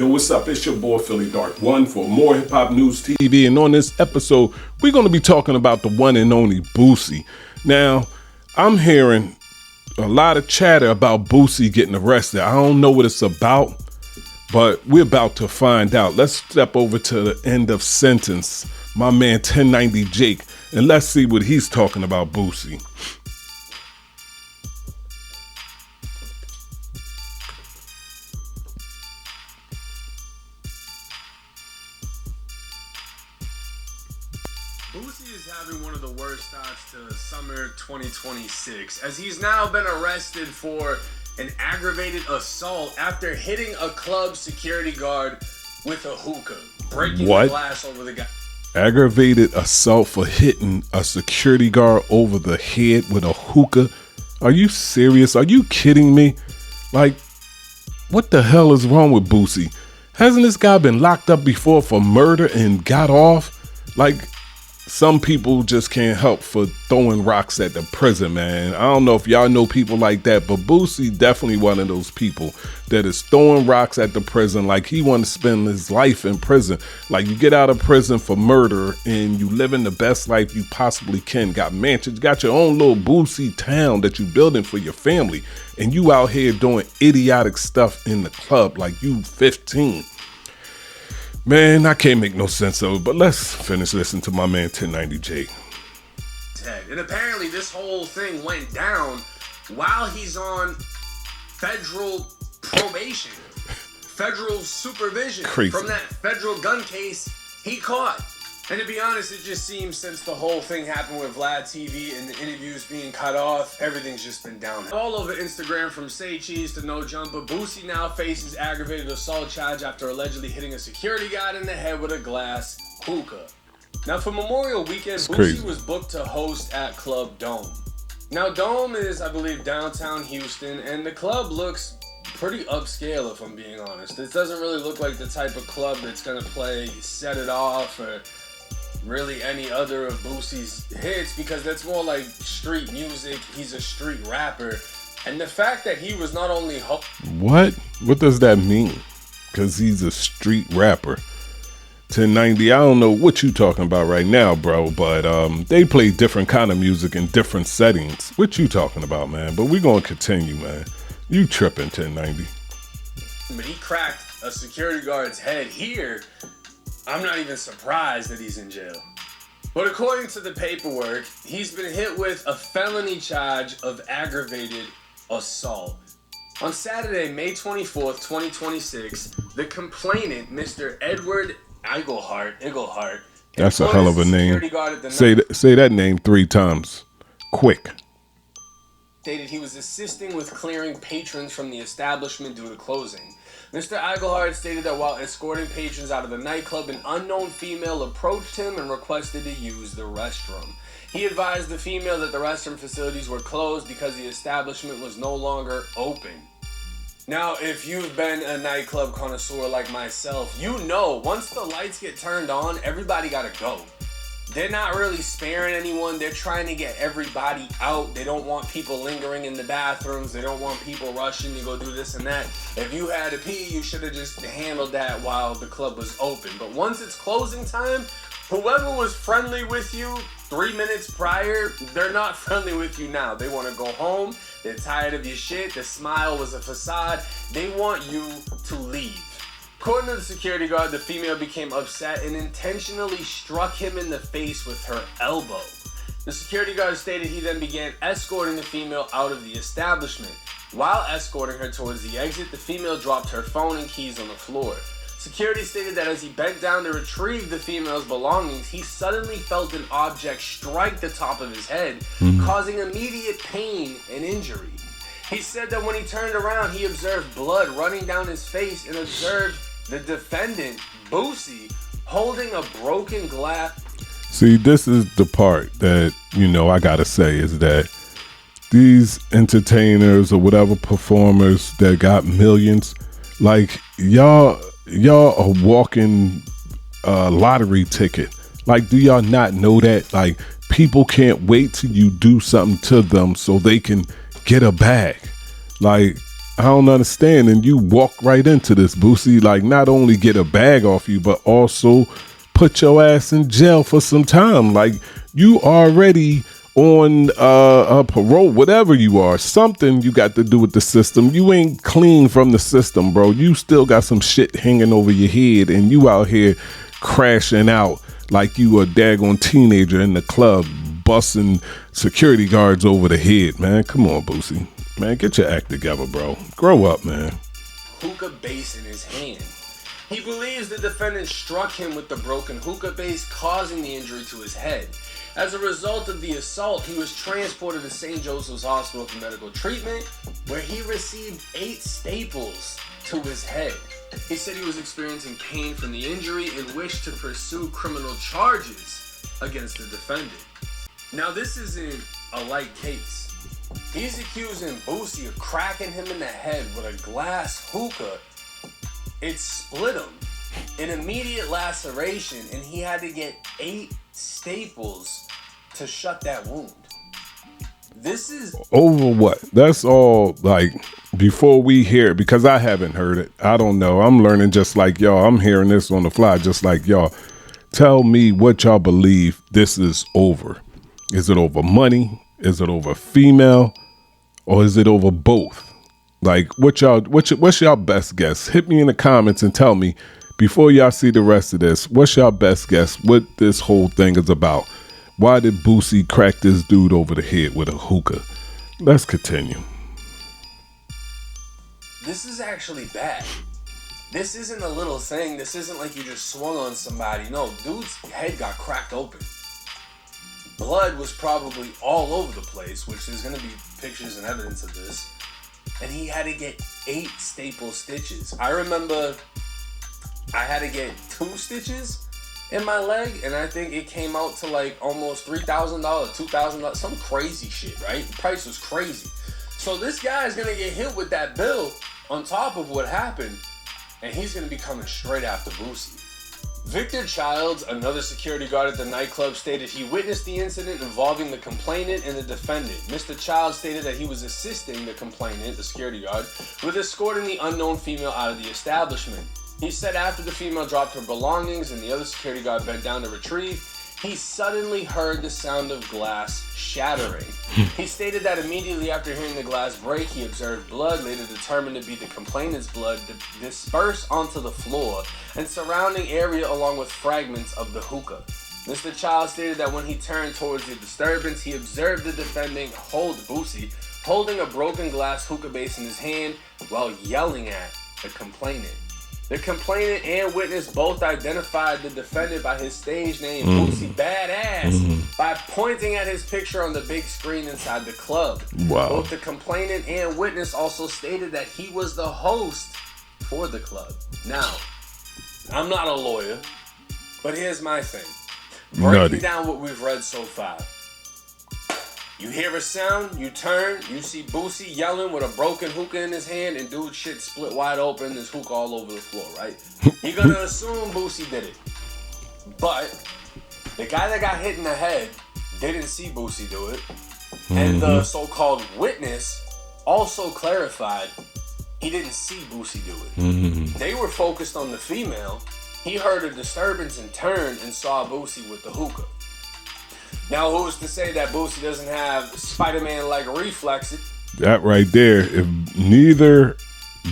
Yo, what's up? It's your boy Philly Dark One for more Hip Hop News TV. And on this episode, we're going to be talking about the one and only Boosie. Now, I'm hearing a lot of chatter about Boosie getting arrested. I don't know what it's about, but we're about to find out. Let's step over to the end of sentence, my man 1090 Jake, and let's see what he's talking about Boosie. Boosie is having one of the worst starts to summer 2026, as he's now been arrested for an aggravated assault after hitting a club security guard with a hookah, breaking the glass over the guy. Aggravated assault for hitting a security guard over the head with a hookah? Are you serious? Are you kidding me? Like, what the hell is wrong with Boosie? Hasn't this guy been locked up before for murder and got off? Like, some people just can't help for throwing rocks at the prison, man. I don't know if y'all know people like that, but Boosie definitely one of those people that is throwing rocks at the prison like he want to spend his life in prison. Like, you get out of prison for murder and you living the best life you possibly can. Got mansions, got your own little Boosie town that you building for your family, and you out here doing idiotic stuff in the club like you 15. Man, I can't make no sense of it, but let's finish listening to my man 1090J. And apparently this whole thing went down while he's on federal probation, federal supervision. Crazy. From that federal gun case he caught. And to be honest, it just seems since the whole thing happened with Vlad TV and the interviews being cut off, everything's just been down. All over Instagram, from Say Cheese to No Jumper, Boosie now faces aggravated assault charge after allegedly hitting a security guard in the head with a glass hookah. Now, for Memorial Weekend, Boosie was booked to host at Club Dome. Now, Dome is, I believe, downtown Houston, and the club looks pretty upscale, if I'm being honest. It doesn't really look like the type of club that's gonna play Set It Off or really any other of Boosie's hits, because that's more like street music. He's a street rapper. And the fact that he was not only What does that mean? Because he's a street rapper. 1090, I don't know what you talking about right now, bro, but they play different kind of music in different settings. What you talking about, man? But we gonna continue, man. You tripping, 1090. But he cracked a security guard's head here. I'm not even surprised that he's in jail. But according to the paperwork, he's been hit with a felony charge of aggravated assault. On Saturday, May 24th, 2026, the complainant, Mr. Edward Iglehart. That's a hell of a name. Say that name 3 times. Quick. Stated he was assisting with clearing patrons from the establishment due to closing. Mr. Iglehart stated that while escorting patrons out of the nightclub, an unknown female approached him and requested to use the restroom. He advised the female that the restroom facilities were closed because the establishment was no longer open. Now, if you've been a nightclub connoisseur like myself, you know once the lights get turned on, everybody gotta go. They're not really sparing anyone. They're trying to get everybody out. They don't want people lingering in the bathrooms. They don't want people rushing to go do this and that. If you had to pee, you should have just handled that while the club was open. But once it's closing time, whoever was friendly with you 3 minutes prior, they're not friendly with you now. They want to go home. They're tired of your shit. The smile was a facade. They want you to leave. According to the security guard, the female became upset and intentionally struck him in the face with her elbow. The security guard stated he then began escorting the female out of the establishment. While escorting her towards the exit, the female dropped her phone and keys on the floor. Security stated that as he bent down to retrieve the female's belongings, he suddenly felt an object strike the top of his head, causing immediate pain and injury. He said that when he turned around, he observed blood running down his face and observed the defendant, Boosie, holding a broken glass. See, this is the part that, I gotta say, is that these entertainers or whatever performers that got millions, like, y'all are walking lottery ticket. Like, do y'all not know that? Like, people can't wait till you do something to them so they can get a bag. Like, I don't understand. And you walk right into this, Boosie. Like, not only get a bag off you, but also put your ass in jail for some time. Like, you already on a parole, whatever you are, something you got to do with the system. You ain't clean from the system, bro. You still got some shit hanging over your head, and you out here crashing out like you a daggone teenager in the club, busting security guards over the head, man. Come on, Boosie. Man, get your act together, bro. Grow up, man. Hookah base in his hand. He believes the defendant struck him with the broken hookah base, causing the injury to his head. As a result of the assault, he was transported to St. Joseph's Hospital for medical treatment, where he received 8 staples to his head. He said he was experiencing pain from the injury and wished to pursue criminal charges against the defendant. Now, this isn't a light case. He's accusing Boosie of cracking him in the head with a glass hookah. It split him, an immediate laceration, and he had to get 8 staples to shut that wound. This is over what? That's all. Like, before we hear it, because I haven't heard it, I don't know. I'm learning just like y'all. I'm hearing this on the fly just like y'all. Tell me what y'all believe this is over. Is it over money? Is it over female? Or is it over both? Like, what's y'all best guess? Hit me in the comments and tell me, before y'all see the rest of this, what's y'all best guess what this whole thing is about? Why did Boosie crack this dude over the head with a hookah? Let's continue. This is actually bad. This isn't a little thing. This isn't like you just swung on somebody. No, dude's head got cracked open. Blood was probably all over the place, which there's going to be pictures and evidence of this. And he had to get 8 staple stitches. I remember I had to get 2 stitches in my leg, and I think it came out to like almost $3,000, $2,000, some crazy shit, right? The price was crazy. So this guy is going to get hit with that bill on top of what happened, and he's going to be coming straight after Boosie. Victor Childs, another security guard at the nightclub, stated he witnessed the incident involving the complainant and the defendant. Mr. Childs stated that he was assisting the complainant, the security guard, with escorting the unknown female out of the establishment. He said after the female dropped her belongings and the other security guard bent down to retrieve, he suddenly heard the sound of glass shattering. He stated that immediately after hearing the glass break, he observed blood, later determined to be the complainant's blood, disperse onto the floor and surrounding area along with fragments of the hookah. Mr. Childs stated that when he turned towards the disturbance, he observed the defendant Boosie holding a broken glass hookah base in his hand while yelling at the complainant. The complainant and witness both identified the defendant by his stage name, Boosie Badass, by pointing at his picture on the big screen inside the club. Wow. Both the complainant and witness also stated that he was the host for the club. Now, I'm not a lawyer, but here's my thing. Breaking down what we've read so far. You hear a sound, you turn, you see Boosie yelling with a broken hookah in his hand, and dude's shit split wide open, there's hookah all over the floor, right? You're gonna assume Boosie did it. But the guy that got hit in the head didn't see Boosie do it. And the so-called witness also clarified he didn't see Boosie do it. They were focused on the female. He heard a disturbance and turned and saw Boosie with the hookah. Now, who's to say that Boosie doesn't have Spider-Man-like reflexes? That right there. If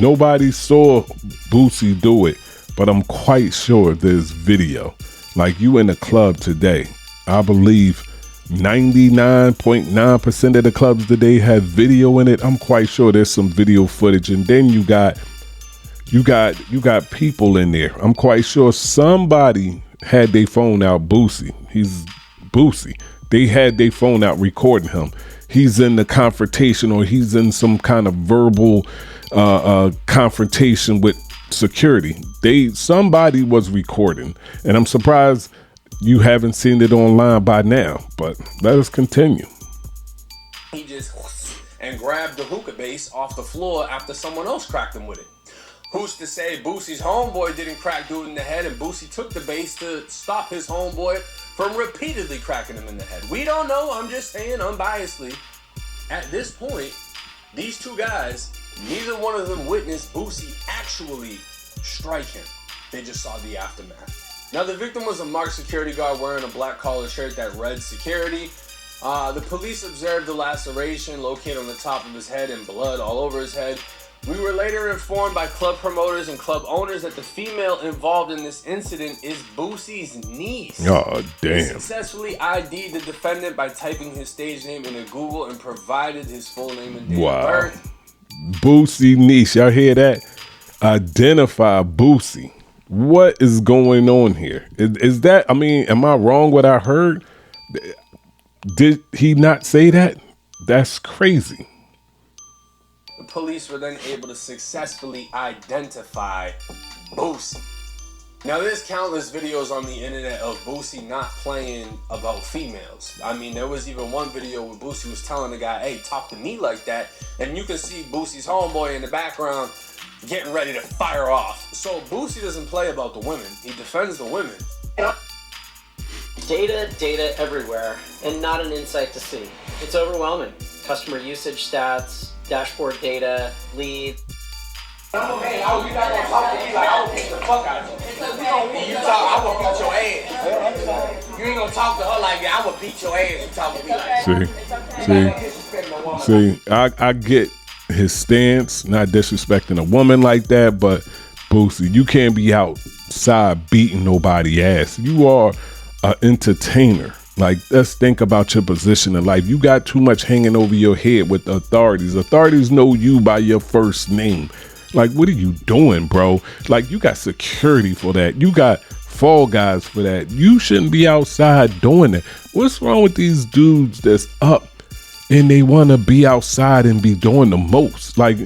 nobody saw Boosie do it, but I'm quite sure there's video. Like, you in a club today, I believe 99.9% of the clubs today have video in it. I'm quite sure there's some video footage, and then you got people in there. I'm quite sure somebody had their phone out. Boosie, he's Boosie. They had their phone out recording him. He's in the confrontation, or he's in some kind of verbal confrontation with security. Somebody was recording, and I'm surprised you haven't seen it online by now. But let us continue. He just and grabbed the hookah base off the floor after someone else cracked him with it. Who's to say Boosie's homeboy didn't crack dude in the head, and Boosie took the base to stop his homeboy from repeatedly cracking him in the head? We don't know. I'm just saying unbiasedly. At this point, these two guys Neither one of them witnessed Boosie actually strike him. They just saw the aftermath. Now, the victim was a marked security guard wearing a black collared shirt that read security. The police observed the laceration located on the top of his head and blood all over his head. We were later informed by club promoters and club owners that the female involved in this incident is Boosie's niece. Oh, damn. He successfully ID'd the defendant by typing his stage name into Google and provided his full name and date of birth. Boosie niece, y'all hear that? Identify Boosie. What is going on here? Is that, I mean, am I wrong what I heard? Did he not say that? That's crazy. The police were then able to successfully identify Boosie. Now, there's countless videos on the internet of Boosie not playing about females. I mean, there was even one video where Boosie was telling the guy, hey, talk to me like that. And you can see Boosie's homeboy in the background getting ready to fire off. So Boosie doesn't play about the women. He defends the women. Data everywhere, and not an insight to see. It's overwhelming. Customer usage stats, dashboard data, leads. Oh, man, you're not gonna talk to me like I will beat the fuck out of you. You talk, I will beat your ass. You ain't gonna talk to her like that. I will beat your ass. You talk to me like that. See, I get his stance, not disrespecting a woman like that, but Boosie, you can't be outside beating nobody ass. You are an entertainer. Like, let's think about your position in life. You got too much hanging over your head with the authorities. Authorities know you by your first name. Like, what are you doing, bro? Like, you got security for that. You got fall guys for that. You shouldn't be outside doing that. What's wrong with these dudes that's up and they want to be outside and be doing the most? Like,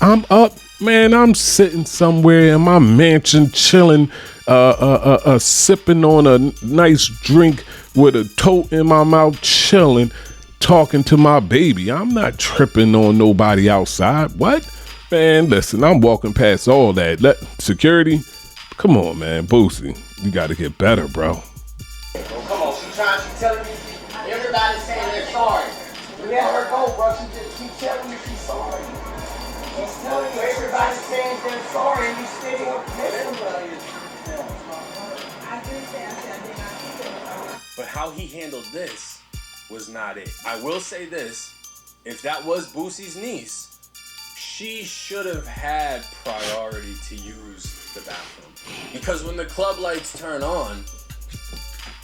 I'm up, man. I'm sitting somewhere in my mansion chilling, sipping on a nice drink with a tote in my mouth, chilling, talking to my baby. I'm not tripping on nobody outside. What? Man, listen, I'm walking past all that. Security, come on, man. Boosie, you got to get better, bro. Oh, come on, she's telling me, everybody's saying they're sorry. Let her go, bro. She just keep telling me she's sorry. She's telling you everybody's saying they're sorry, and you sitting up there. But how he handled this was not it. I will say this, if that was Boosie's niece, she should have had priority to use the bathroom. Because when the club lights turn on,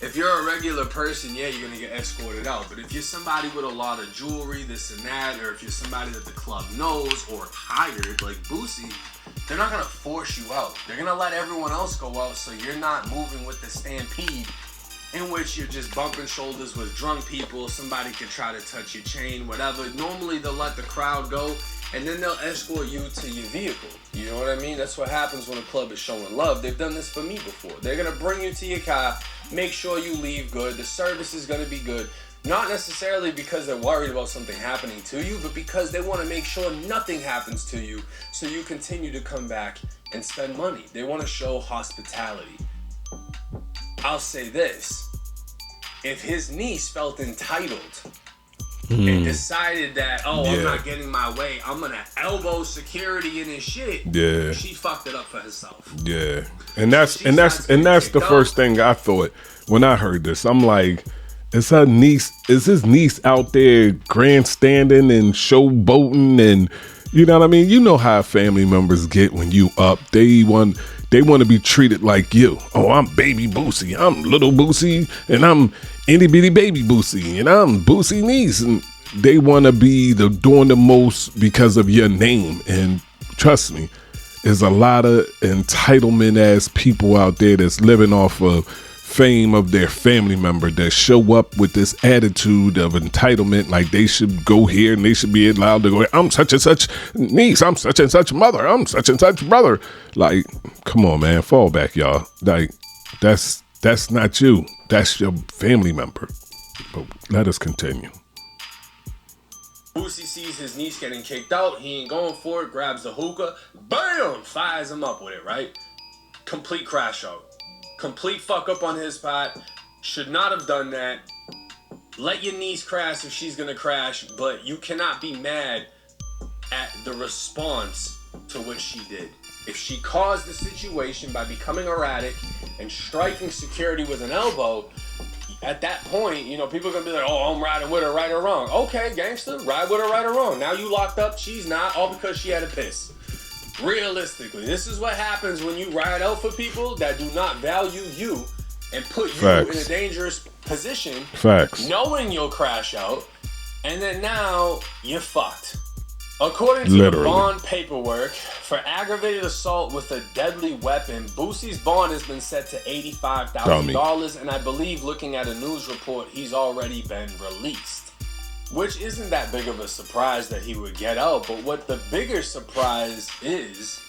if you're a regular person, yeah, you're gonna get escorted out. But if you're somebody with a lot of jewelry, this and that, or if you're somebody that the club knows or hired, like Boosie, they're not gonna force you out. They're gonna let everyone else go out so you're not moving with the stampede in which you're just bumping shoulders with drunk people. Somebody could try to touch your chain, whatever. Normally they'll let the crowd go and then they'll escort you to your vehicle. You know what I mean? That's what happens when a club is showing love. They've done this for me before. They're gonna bring you to your car, make sure you leave good. The service is gonna be good. Not necessarily because they're worried about something happening to you, but because they wanna make sure nothing happens to you so you continue to come back and spend money. They wanna show hospitality. I'll say this, if his niece felt entitled and decided that, I'm not getting my way, I'm gonna elbow security in his shit, she fucked it up for herself. Yeah. And that's the first thing I thought when I heard this. I'm like, is his niece out there grandstanding and showboating, and you know what I mean? You know how family members get when you up. They want to be treated like you. Oh, I'm baby Boosie. I'm little Boosie, and I'm itty bitty baby Boosie, and I'm Boosie niece. And they want to be doing the most because of your name. And trust me, there's a lot of entitlement ass people out there that's living off of fame of their family member that show up with this attitude of entitlement, like they should go here and they should be allowed to go here. I'm such and such niece, I'm such and such mother, I'm such and such brother. Like, come on, man, fall back, y'all. Like, that's not you, that's your family member. But let us continue. Boosie sees his niece getting kicked out, he ain't going for it, grabs the hookah, bam, fires him up with it, right? Complete crash out. Complete fuck up on his part. Should not have done that. Let your niece crash if she's gonna crash, but you cannot be mad at the response to what she did. If she caused the situation by becoming erratic and striking security with an elbow, at that point, you know, people are going to be like, oh, I'm riding with her, right or wrong. Okay, gangster, ride with her, right or wrong. Now you locked up, she's not, all because she had a piss. Realistically, this is what happens when you ride out for people that do not value you and put you in a dangerous position, knowing you'll crash out, and then now you're fucked. According to the bond paperwork, for aggravated assault with a deadly weapon, Boosie's bond has been set to $85,000, and I believe, looking at a news report, he's already been released. Which isn't that big of a surprise that he would get out, but what the bigger surprise is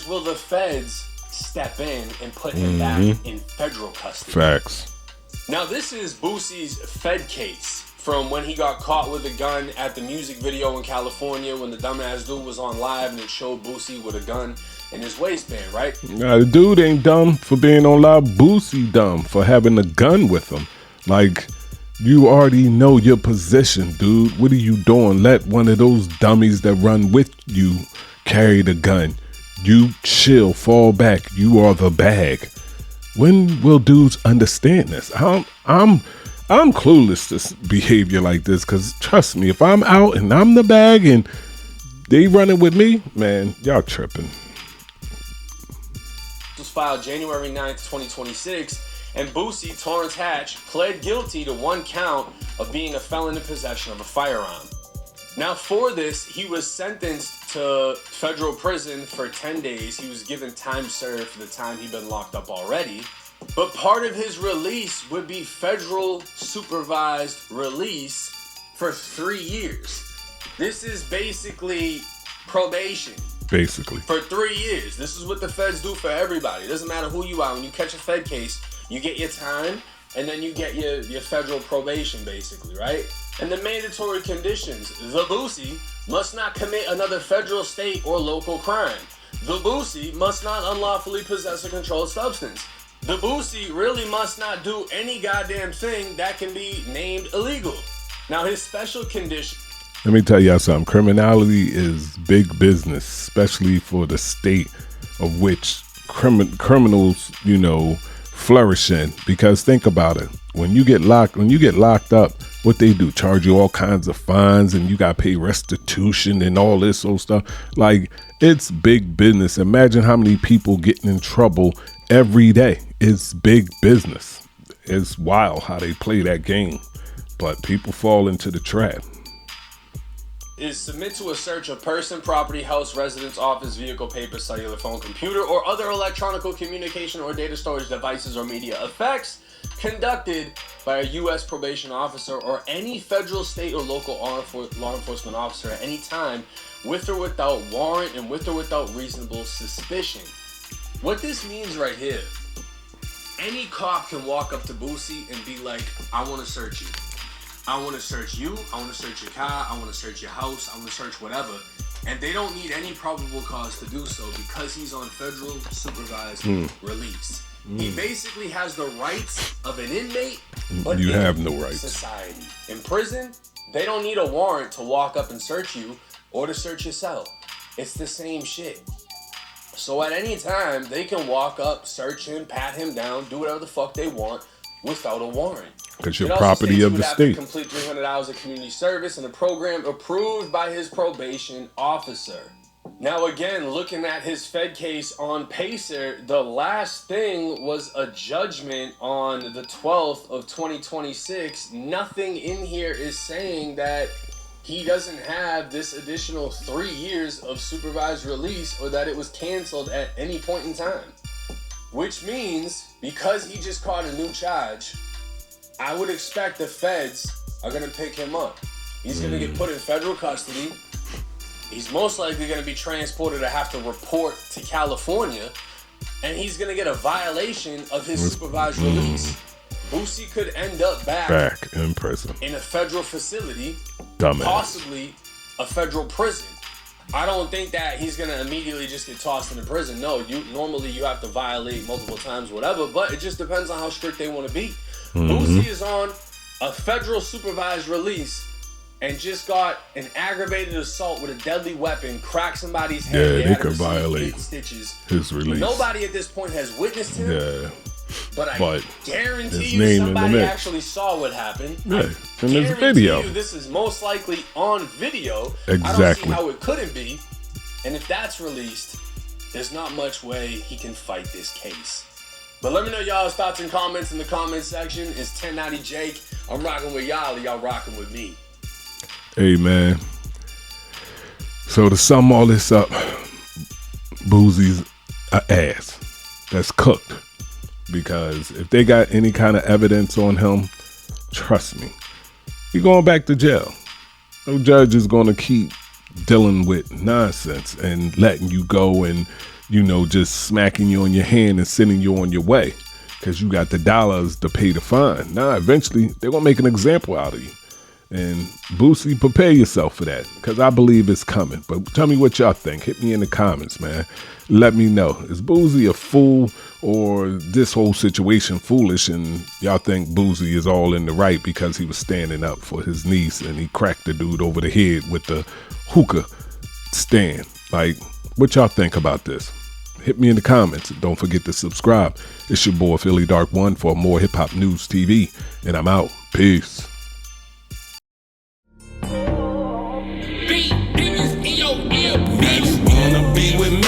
will the feds step in and put him back in federal custody. Facts. Now, this is Boosie's Fed case from when he got caught with a gun at the music video in California when the dumbass dude was on live and it showed Boosie with a gun in his waistband, right? Nah, the dude ain't dumb for being on live. Boosie dumb for having a gun with him. Like, you already know your position, dude. What are you doing? Let one of those dummies that run with you carry the gun. You chill, fall back. You are the bag. When will dudes understand this? I'm clueless to behavior like this, because trust me, if I'm out and I'm the bag and they running with me, man, y'all tripping. This was filed January 9th, 2026, and Boosie Torrance Hatch pled guilty to 1 count of being a felon in possession of a firearm. Now, for this, he was sentenced to federal prison for 10 days. He was given time served for the time he'd been locked up already. But part of his release would be federal supervised release for 3 years. This is basically probation. Basically. For 3 years. This is what the feds do for everybody. It doesn't matter who you are. When you catch a Fed case, you get your time, and then you get your federal probation, basically, right? And the mandatory conditions: the Boosie must not commit another federal, state, or local crime. The Boosie must not unlawfully possess a controlled substance. The Boosie really must not do any goddamn thing that can be named illegal. Now, his special condition... Let me tell y'all something. Criminality is big business, especially for the state of which criminals, you know, flourish in. Because think about it. When you get locked up, what they do, charge you all kinds of fines, and you got to pay restitution and all this old stuff. Like, it's big business. Imagine how many people getting in trouble every day. It's big business. It's wild how they play that game, but people fall into the trap. Is submit to a search of person, property, house, residence, office, vehicle, paper, cellular phone, computer, or other electronic communication or data storage devices or media effects conducted by a U.S. probation officer or any federal, state, or local law enforcement officer at any time, with or without warrant and with or without reasonable suspicion. What this means right here, any cop can walk up to Boosie and be like, I want to search you. I want to search you. I want to search your car. I want to search your house. I want to search whatever. And they don't need any probable cause to do so because he's on federal supervised release. He basically has the rights of an inmate, but you have no rights. Society. In prison, they don't need a warrant to walk up and search you or to search your cell. It's the same shit. So at any time, they can walk up, search him, pat him down, do whatever the fuck they want without a warrant. Because you're property of the state. Complete 300 hours of community service in a program approved by his probation officer. Now again, looking at his Fed case on Pacer, the last thing was a judgment on the 12th of 2026. Nothing in here is saying that he doesn't have this additional 3 years of supervised release or that it was canceled at any point in time. Which means, because he just caught a new charge, I would expect the feds are going to pick him up. He's going to get put in federal custody. He's most likely going to be transported to have to report to California, and he's going to get a violation of his supervised release. Boosie could end up back in prison, in a federal facility, Dumbass. Possibly a federal prison. I don't think that he's going to immediately just get tossed into prison. No, normally you have to violate multiple times, whatever, but it just depends on how strict they want to be. Boosie is on a federal supervised release, and just got an aggravated assault with a deadly weapon, crack somebody's head. Yeah, they could violate stitches. his release. Nobody at this point has witnessed him. Yeah. But I guarantee his you name somebody in the mix. actually saw what happened. Yeah, and there's a guarantee video. you this is most likely on video. I don't Exactly. see how it couldn't be. And if that's released, there's not much way he can fight this case. But let me know y'all's thoughts and comments in the comment section. It's 1090 Jake. I'm rocking with y'all, y'all rocking with me. Hey, man. So to sum all this up, Boosie's an ass that's cooked. Because if they got any kind of evidence on him, trust me, he going back to jail. No judge is going to keep dealing with nonsense and letting you go and, just smacking you on your hand and sending you on your way because you got the dollars to pay the fine. Now, eventually, they're going to make an example out of you. And Boosie, prepare yourself for that because I believe it's coming. But tell me what y'all think. Hit me in the comments, man. Let me know. Is Boosie a fool or this whole situation foolish and y'all think Boosie is all in the right because he was standing up for his niece and he cracked the dude over the head with the hookah stand? Like, what y'all think about this? Hit me in the comments and don't forget to subscribe. It's your boy Philly Dark One for more Hip Hop News TV, and I'm out. Peace. Wanna be with me?